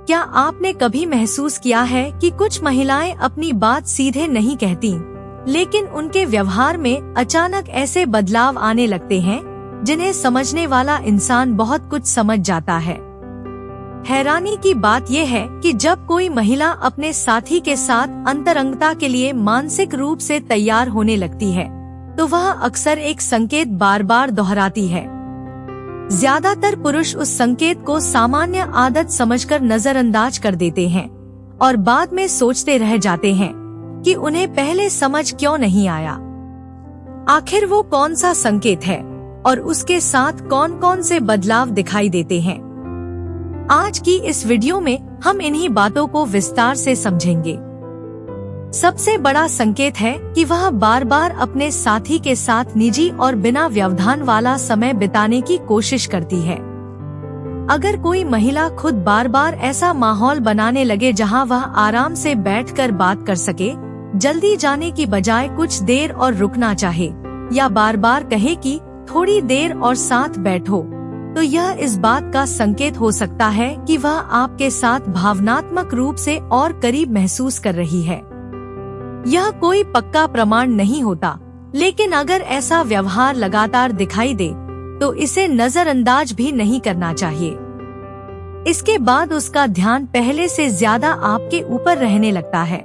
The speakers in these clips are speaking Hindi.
क्या आपने कभी महसूस किया है कि कुछ महिलाएं अपनी बात सीधे नहीं कहती, लेकिन उनके व्यवहार में अचानक ऐसे बदलाव आने लगते हैं जिन्हें समझने वाला इंसान बहुत कुछ समझ जाता है। हैरानी की बात यह है कि जब कोई महिला अपने साथी के साथ अंतरंगता के लिए मानसिक रूप से तैयार होने लगती है, तो वह अक्सर एक संकेत बार बार दोहराती है। ज्यादातर पुरुष उस संकेत को सामान्य आदत समझकर नजरअंदाज कर देते हैं और बाद में सोचते रह जाते हैं कि उन्हें पहले समझ क्यों नहीं आया। आखिर वो कौन सा संकेत है और उसके साथ कौन कौन से बदलाव दिखाई देते हैं। आज की इस वीडियो में हम इन्हीं बातों को विस्तार से समझेंगे। सबसे बड़ा संकेत है कि वह बार बार अपने साथी के साथ निजी और बिना व्यवधान वाला समय बिताने की कोशिश करती है। अगर कोई महिला खुद बार बार ऐसा माहौल बनाने लगे जहां वह आराम से बैठकर बात कर सके, जल्दी जाने की बजाय कुछ देर और रुकना चाहे, या बार बार कहे कि थोड़ी देर और साथ बैठो, तो यह इस बात का संकेत हो सकता है कि वह आपके साथ भावनात्मक रूप से और करीब महसूस कर रही है। यह कोई पक्का प्रमाण नहीं होता, लेकिन अगर ऐसा व्यवहार लगातार दिखाई दे तो इसे नजरअंदाज भी नहीं करना चाहिए। इसके बाद उसका ध्यान पहले से ज्यादा आपके ऊपर रहने लगता है।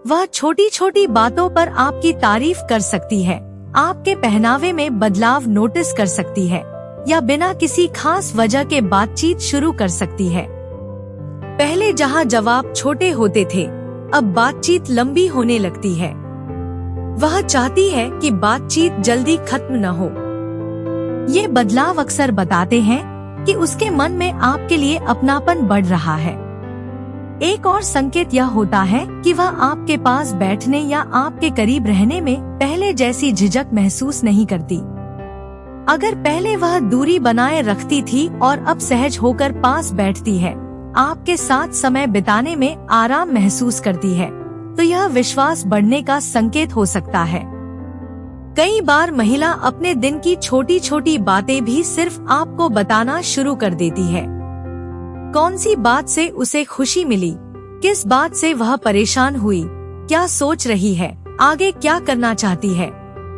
वह छोटी छोटी बातों पर आपकी तारीफ कर सकती है, आपके पहनावे में बदलाव नोटिस कर सकती है, या बिना किसी खास वजह के बातचीत शुरू कर सकती है। पहले जहां जवाब छोटे होते थे, अब बातचीत लंबी होने लगती है। वह चाहती है कि बातचीत जल्दी खत्म न हो। ये बदलाव अक्सर बताते हैं कि उसके मन में आपके लिए अपनापन बढ़ रहा है। एक और संकेत यह होता है कि वह आपके पास बैठने या आपके करीब रहने में पहले जैसी झिझक महसूस नहीं करती। अगर पहले वह दूरी बनाए रखती थी और अब सहज होकर पास बैठती है, आपके साथ समय बिताने में आराम महसूस करती है, तो यह विश्वास बढ़ने का संकेत हो सकता है। कई बार महिला अपने दिन की छोटी छोटी बातें भी सिर्फ आपको बताना शुरू कर देती है। कौन सी बात से उसे खुशी मिली, किस बात से वह परेशान हुई, क्या सोच रही है, आगे क्या करना चाहती है।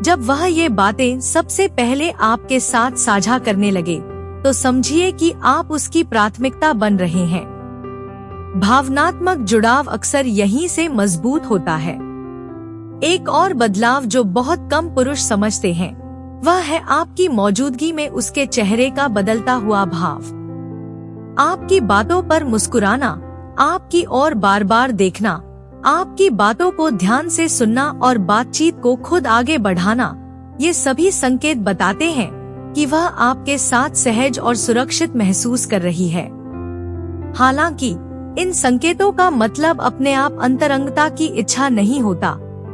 जब वह ये बातें सबसे पहले आपके साथ साझा करने लगे, तो समझिए कि आप उसकी प्राथमिकता बन रहे हैं। भावनात्मक जुड़ाव अक्सर यहीं से मजबूत होता है। एक और बदलाव जो बहुत कम पुरुष समझते हैं, वह है आपकी मौजूदगी में उसके चेहरे का बदलता हुआ भाव। आपकी बातों पर मुस्कुराना, आपकी ओर बार बार देखना, आपकी बातों को ध्यान से सुनना और बातचीत को खुद आगे बढ़ाना, ये सभी संकेत बताते हैं कि वह आपके साथ सहज और सुरक्षित महसूस कर रही है। हालांकि इन संकेतों का मतलब अपने आप अंतरंगता की इच्छा नहीं होता।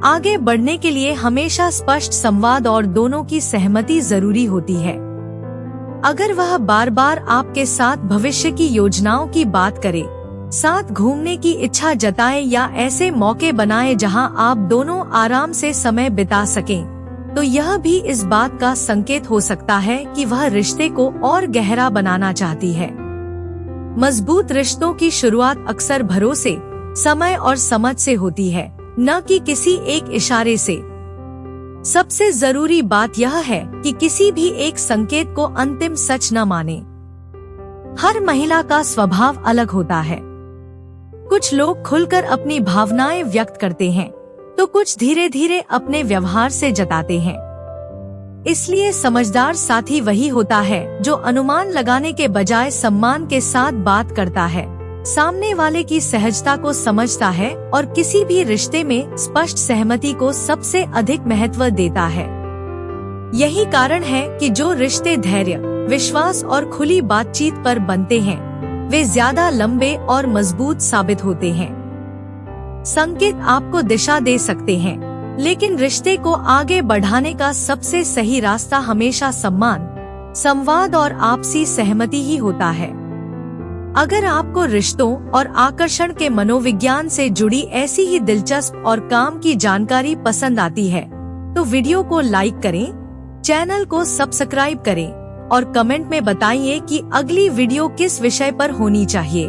आगे बढ़ने के लिए हमेशा स्पष्ट संवाद और दोनों की सहमति जरूरी होती है। अगर वह बार बार आपके साथ भविष्य की योजनाओं की बात करे, साथ घूमने की इच्छा जताए या ऐसे मौके बनाए जहां आप दोनों आराम से समय बिता सकें, तो यह भी इस बात का संकेत हो सकता है कि वह रिश्ते को और गहरा बनाना चाहती है। मजबूत रिश्तों की शुरुआत अक्सर भरोसे, समय और समझ से होती है, न कि किसी एक इशारे से। सबसे जरूरी बात यह है कि किसी भी एक संकेत को अंतिम सच न माने। हर महिला का स्वभाव अलग होता है। कुछ लोग खुलकर अपनी भावनाएं व्यक्त करते हैं, तो कुछ धीरे धीरे अपने व्यवहार से जताते हैं। इसलिए समझदार साथी वही होता है जो अनुमान लगाने के बजाय सम्मान के साथ बात करता है, सामने वाले की सहजता को समझता है और किसी भी रिश्ते में स्पष्ट सहमति को सबसे अधिक महत्व देता है। यही कारण है कि जो रिश्ते धैर्य, विश्वास और खुली बातचीत पर बनते हैं, वे ज्यादा लंबे और मजबूत साबित होते हैं। संकेत आपको दिशा दे सकते हैं, लेकिन रिश्ते को आगे बढ़ाने का सबसे सही रास्ता हमेशा सम्मान, संवाद और आपसी सहमति ही होता है। अगर आपको रिश्तों और आकर्षण के मनोविज्ञान से जुड़ी ऐसी ही दिलचस्प और काम की जानकारी पसंद आती है, तो वीडियो को लाइक करें, चैनल को सब्सक्राइब करें और कमेंट में बताइए कि अगली वीडियो किस विषय पर होनी चाहिए।